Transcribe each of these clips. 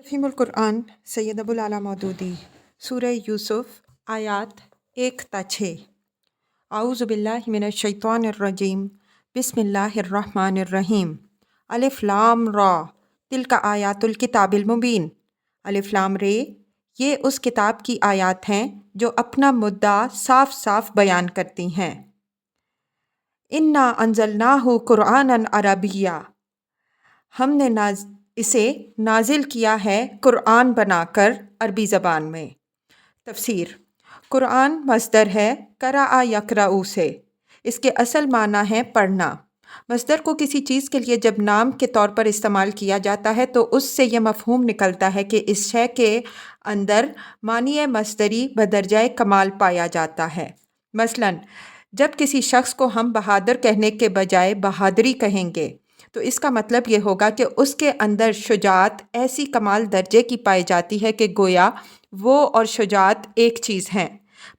तफ़हीमुल कुरान सैयद अबुल आला मौदूदी सूरह यूसुफ आयात 1 ता 6। आऊज़ु बिल्लाहि मिनश शैतानिर रजीम बिस्मिल्लाहिर रहमानिर रहीम। अलिफ लाम रा तिलका आयातुल किताबिल मुबीन। अलिफ लाम रे ये उस किताब की आयात हैं जो अपना मुद्दा साफ साफ बयान करती हैं। इन्ना अंज़लनाहु कुरआनन अरबिय्या, हमने इसे नाजिल किया है कुरआन बनाकर अरबी ज़बान में। तफसीर कुरआन मस्दर है क़राअ यक़रअु से। इसके असल माना है पढ़ना। मस्दर को किसी चीज़ के लिए जब नाम के तौर पर इस्तेमाल किया जाता है तो उससे यह मफ़हूम निकलता है कि इस शय के अंदर मानिए मस्दरी बदरजाए कमाल पाया जाता है। मसलन जब किसी शख्स को हम बहादुर कहने के बजाय बहादुरी कहेंगे तो इसका मतलब ये होगा कि उसके अंदर शुजाअत ऐसी कमाल दर्जे की पाई जाती है कि गोया वो और शुजाअत एक चीज़ हैं।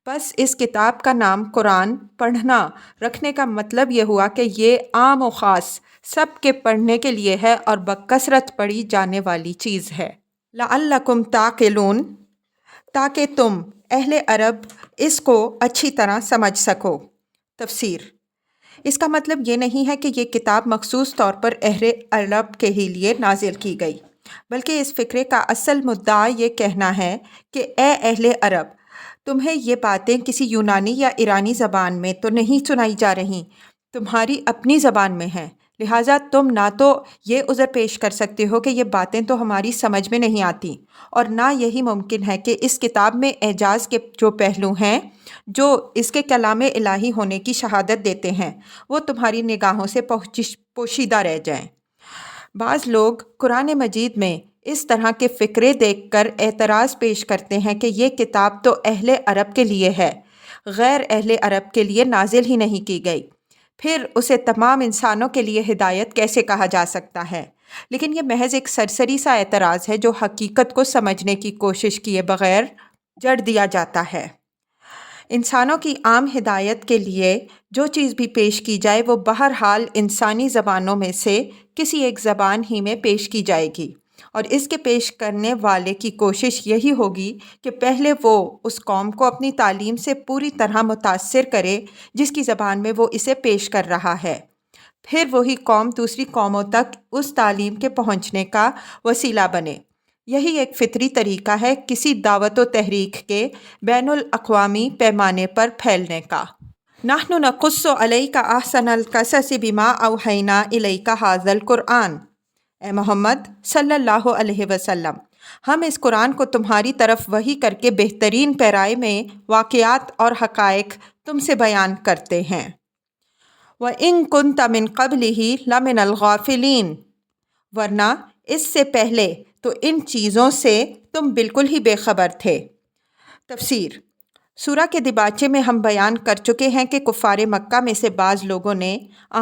बस इस किताब का नाम कुरान पढ़ना रखने का मतलब ये हुआ कि ये आम और ख़ास सब के पढ़ने के लिए है और बकसरत पढ़ी जाने वाली चीज़ है। लअल्लकुम ताक़िलून, ताकि तुम अहले अरब इसको अच्छी तरह समझ सको। तफसीर इसका मतलब ये नहीं है कि ये किताब मखसूस तौर पर अहले अरब के ही लिए नाजिल की गई, बल्कि इस फ़िक्रे का असल मुद्दा ये कहना है कि ए अहले अरब, तुम्हें ये बातें किसी यूनानी या ईरानी ज़बान में तो नहीं सुनाई जा रही, तुम्हारी अपनी ज़बान में हैं। लिहाजा तुम ना तो ये उज़र पेश कर सकते हो कि ये बातें तो हमारी समझ में नहीं आती, और ना यही मुमकिन है कि इस किताब में एजाज़ के जो पहलू हैं जो इसके कलामे इलाही होने की शहादत देते हैं वो तुम्हारी निगाहों से पोशीदा रह जाएं। बाज़ लोग कुरान मजीद में इस तरह के फ़िक्रे देखकर एतराज़ पेश करते हैं कि ये किताब तो अहले अरब के लिए है, गैर अहले अरब के लिए नाजिल ही नहीं की गई, फिर उसे तमाम इंसानों के लिए हिदायत कैसे कहा जा सकता है। लेकिन यह महज एक सरसरी सा एतराज़ है जो हकीकत को समझने की कोशिश किए बग़ैर जड़ दिया जाता है। इंसानों की आम हिदायत के लिए जो चीज़ भी पेश की जाए वो बहरहाल इंसानी ज़बानों में से किसी एक ज़बान ही में पेश की जाएगी, और इसके पेश करने वाले की कोशिश यही होगी कि पहले वो उस कौम को अपनी तालीम से पूरी तरह मुतासिर करे जिसकी ज़बान में वो इसे पेश कर रहा है, फिर वही कौम दूसरी कौमों तक उस तालीम के पहुँचने का वसीला बने। यही एक फ़ितरी तरीका है किसी दावत व तहरीक के बैनुल अक़वामी पैमाने पर फैलने का। नहनु नक़ुस्सु अलैका अहसनल क़ससि बिमा औहैना इलैका हाज़ल कुरआन। ए मोहम्मद सल्लल्लाहु अलैहि वसल्लम, हम इस कुरान को तुम्हारी तरफ वही करके बेहतरीन पैराए में वाक़यात और हक़ाइक़ तुमसे बयान करते हैं। व इन कुन्त मिन क़ब्लिही लमिनल गाफ़िलीन, वरना इससे पहले तो इन चीज़ों से तुम बिल्कुल ही बेखबर थे। तफसीर सूरा के दिबाचे में हम बयान कर चुके हैं कि कुफ़ारे मक्का में से बाज़ लोगों ने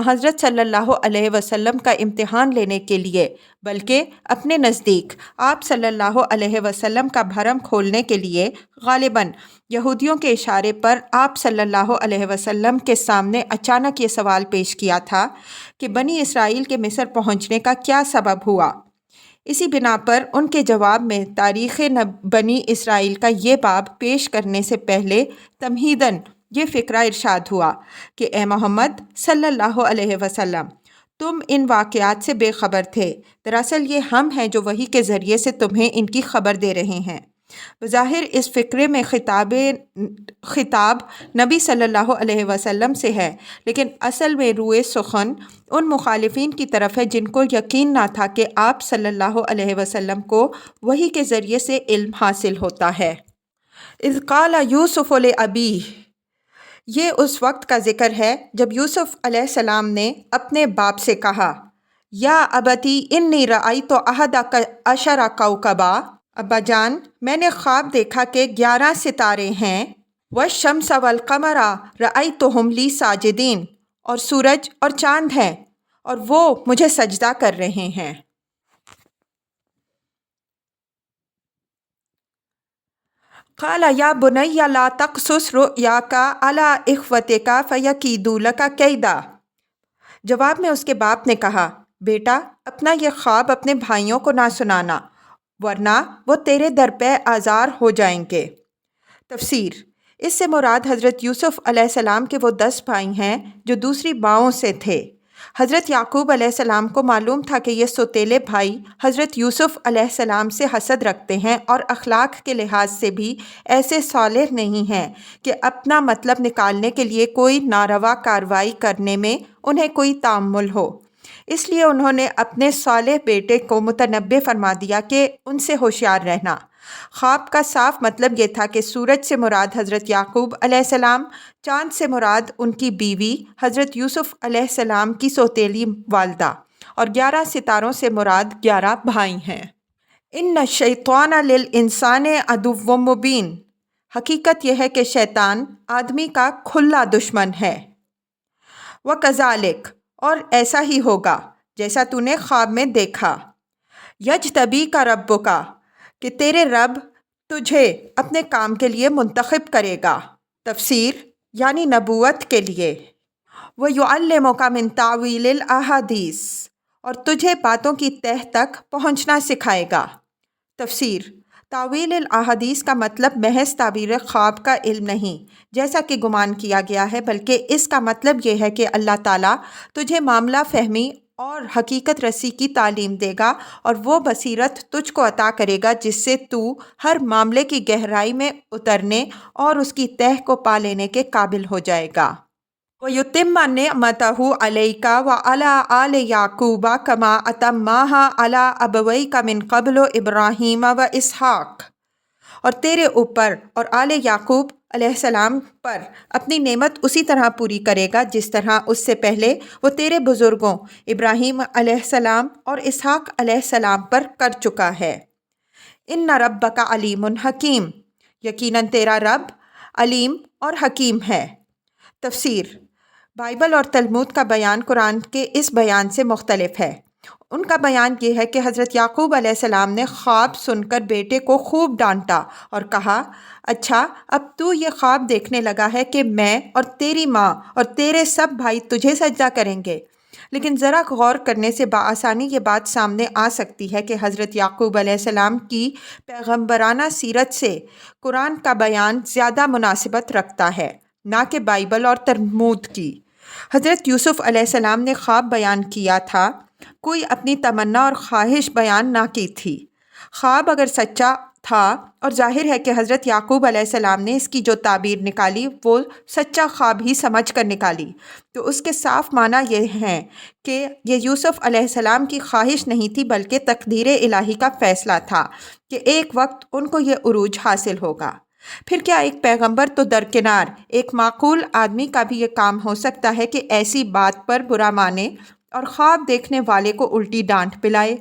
हज़रत सल्लल्लाहु अलैहि वसल्लम का इम्तिहान लेने के लिए बल्कि अपने नज़दीक आप सल्लल्लाहु अलैहि वसल्लम का भरम खोलने के लिए ग़ालिबन यहूदियों के इशारे पर आप सल्लल्लाहु अलैहि वसल्लम के सामने अचानक ये सवाल पेश किया था कि बनी इसराइल के मिस्र पहुँचने का क्या सबब हुआ। इसी बिना पर उनके जवाब में तारीख़ बनी इसराइल का ये बाब पेश करने से पहले तमहीदन ये फ़िक्रा इरशाद हुआ कि ए मोहम्मद सल्लल्लाहु अलैहि वसल्लम, तुम इन वाक़यात से बेखबर थे। दरअसल ये हम हैं जो वही के ज़रिए से तुम्हें इनकी खबर दे रहे हैं। बज़ाहिर इस फ़िक्रे में ख़िताब नबी सल्लल्लाहु अलैहि वसल्लम से है, लेकिन असल में रुए सुखन उन मुखालिफिन की तरफ है जिनको यकीन ना था कि आप सल्लल्लाहु अलैहि वसल्लम को वही के ज़रिए से इल्म हासिल होता है। इज़ क़ाला यूसुफ़ ले अबीह, ये उस वक्त का ज़िक्र है जब यूसुफ़ अलैहिस्सलाम ने अपने बाप से कहा, या अबती इन्नी रअयतु अहदा अशरा कौकबा, अब्बा जान मैंने ख्वाब देखा कि 11 सितारे हैं। वश्शम्स वल क़मरा रअयतुहुम ली साजिदीन, और सूरज और चाँद हैं और वो मुझे सजदा कर रहे हैं। क़ाला या बुनय्या ला तक़सुस रुय्याका अला इख्वतिका फ़यकीदू लका कैदा, जवाब में उसके बाप ने कहा, बेटा अपना यह ख्वाब अपने भाइयों को ना सुनाना ورنہ وہ تیرے در پہ آزار ہو جائیں گے۔ تفسیر: اس سے مراد حضرت یوسف علیہ السلام کے وہ 10 بھائی ہیں جو دوسری ماؤں سے تھے۔ حضرت یعقوب علیہ السلام کو معلوم تھا کہ یہ سوتیلے بھائی حضرت یوسف علیہ السلام سے حسد رکھتے ہیں اور اخلاق کے لحاظ سے بھی ایسے صالح نہیں ہیں کہ اپنا مطلب نکالنے کے لیے کوئی ناروا کارروائی کرنے میں انہیں کوئی تامل ہو۔ اس لیے انہوں نے اپنے صالح بیٹے کو متنبع فرما دیا کہ ان سے ہوشیار رہنا۔ خواب کا صاف مطلب یہ تھا کہ سورج سے مراد حضرت یعقوب علیہ السلام، چاند سے مراد ان کی بیوی حضرت یوسف علیہ السلام کی سوتیلی والدہ، اور 11 ستاروں سے مراد 11 بھائی ہیں۔ ان الشیطان للانسان عدو مبین، حقیقت یہ ہے کہ شیطان آدمی کا کھلا دشمن ہے۔ وَكَذَلِكَ، اور ایسا ہی ہوگا جیسا تو نے خواب میں دیکھا۔ یجتبیک ربک، کہ تیرے رب تجھے اپنے کام کے لیے منتخب کرے گا۔ تفسیر: یعنی نبوت کے لیے۔ وَيُعَلِّمُكَ مِن تَأْوِيلِ الْأَحَادِيثِ، اور تجھے باتوں کی تہ تک پہنچنا سکھائے گا۔ تفسیر: تاویل الاحادیث کا مطلب محض تعبیر خواب کا علم نہیں جیسا کہ گمان کیا گیا ہے، بلکہ اس کا مطلب یہ ہے کہ اللہ تعالیٰ تجھے معاملہ فہمی اور حقیقت رسی کی تعلیم دے گا اور وہ بصیرت تجھ کو عطا کرے گا جس سے تو ہر معاملے کی گہرائی میں اترنے اور اس کی تہ کو پا لینے کے قابل ہو جائے گا۔ وَيُتِمَّ نِعْمَتَهُ عَلَيْكَ وَعَلَىٰ آلِ يَعْقُوبَ كَمَا أَتَمَّهَا عَلَىٰ أَبَوَيْكَ مِن قَبْلُ إِبْرَاهِيمَ وَإِسْحَاقَ، اور تیرے اوپر اور آل یعقوب علیہ السلام پر اپنی نعمت اسی طرح پوری کرے گا جس طرح اس سے پہلے وہ تیرے بزرگوں ابراہیم علیہ السلام اور اسحاق علیہ السلام پر کر چکا ہے۔ ان ربک علیم حکیم، یقیناً تیرا رب علیم اور حکیم ہے۔ تفسیر: بائبل اور تلمود کا بیان قرآن کے اس بیان سے مختلف ہے۔ ان کا بیان یہ ہے کہ حضرت یعقوب علیہ السلام نے خواب سن کر بیٹے کو خوب ڈانٹا اور کہا، اچھا اب تو یہ خواب دیکھنے لگا ہے کہ میں اور تیری ماں اور تیرے سب بھائی تجھے سجدہ کریں گے۔ لیکن ذرا غور کرنے سے بآسانی یہ بات سامنے آ سکتی ہے کہ حضرت یعقوب علیہ السلام کی پیغمبرانہ سیرت سے قرآن کا بیان زیادہ مناسبت رکھتا ہے، نہ کہ بائبل اور تلمود کی۔ حضرت یوسف علیہ السلام نے خواب بیان کیا تھا، کوئی اپنی تمنا اور خواہش بیان نہ کی تھی۔ خواب اگر سچا تھا، اور ظاہر ہے کہ حضرت یعقوب علیہ السلام نے اس کی جو تعبیر نکالی وہ سچا خواب ہی سمجھ کر نکالی، تو اس کے صاف معنی یہ ہیں کہ یہ یوسف علیہ السلام کی خواہش نہیں تھی بلکہ تقدیر الہی کا فیصلہ تھا کہ ایک وقت ان کو یہ عروج حاصل ہوگا۔ پھر کیا ایک پیغمبر تو درکنار، ایک معقول آدمی کا بھی یہ کام ہو سکتا ہے کہ ایسی بات پر برا مانے اور خواب دیکھنے والے کو الٹی ڈانٹ پلائے؟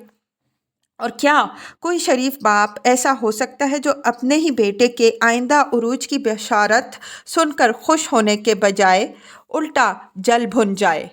اور کیا کوئی شریف باپ ایسا ہو سکتا ہے جو اپنے ہی بیٹے کے آئندہ عروج کی بشارت سن کر خوش ہونے کے بجائے الٹا جل بھن جائے؟